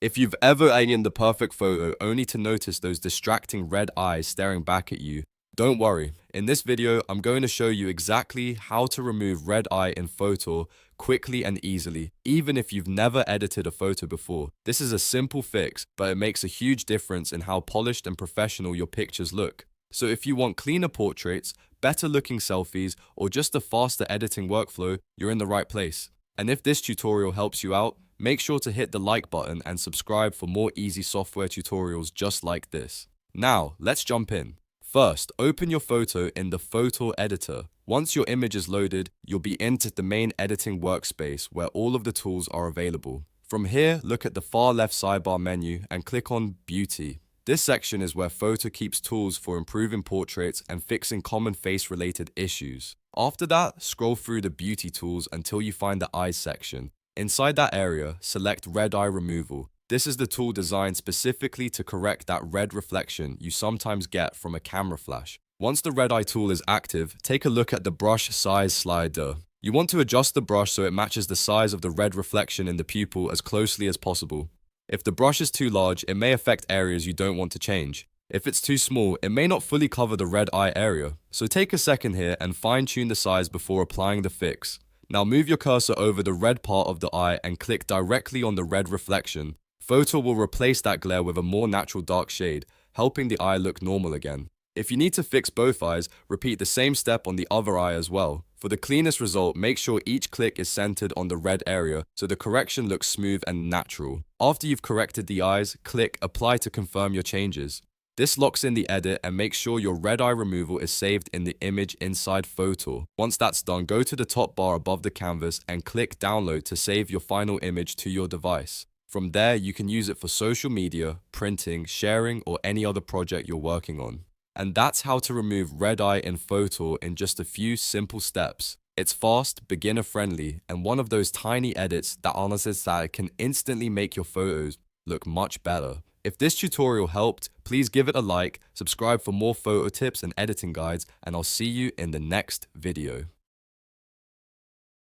If you've ever taken the perfect photo only to notice those distracting red eyes staring back at you, don't worry. In this video, I'm going to show you exactly how to remove red eye in Fotor quickly and easily, even if you've never edited a photo before. This is a simple fix, but it makes a huge difference in how polished and professional your pictures look. So if you want cleaner portraits, better looking selfies, or just a faster editing workflow, you're in the right place. And if this tutorial helps you out, make sure to hit the like button and subscribe for more easy software tutorials just like this. Now, let's jump in. First, open your photo in the Fotor editor. Once your image is loaded, you'll be into the main editing workspace where all of the tools are available. From here, look at the far left sidebar menu and click on Beauty. This section is where Fotor keeps tools for improving portraits and fixing common face-related issues. After that, scroll through the Beauty tools until you find the Eyes section. Inside that area, select Red Eye Removal. This is the tool designed specifically to correct that red reflection you sometimes get from a camera flash. Once the Red Eye tool is active, take a look at the brush size slider. You want to adjust the brush so it matches the size of the red reflection in the pupil as closely as possible. If the brush is too large, it may affect areas you don't want to change. If it's too small, it may not fully cover the red eye area. So take a second here and fine-tune the size before applying the fix. Now move your cursor over the red part of the eye and click directly on the red reflection. Fotor will replace that glare with a more natural dark shade, helping the eye look normal again. If you need to fix both eyes, repeat the same step on the other eye as well. For the cleanest result, make sure each click is centered on the red area so the correction looks smooth and natural. After you've corrected the eyes, click Apply to confirm your changes. This locks in the edit and makes sure your red eye removal is saved in the image inside Fotor. Once that's done, go to the top bar above the canvas and click Download to save your final image to your device. From there, you can use it for social media, printing, sharing, or any other project you're working on. And that's how to remove red eye in Fotor in just a few simple steps. It's fast, beginner-friendly, and one of those tiny edits that honestly can instantly make your photos look much better. If this tutorial helped, please give it a like, subscribe for more photo tips and editing guides, and I'll see you in the next video.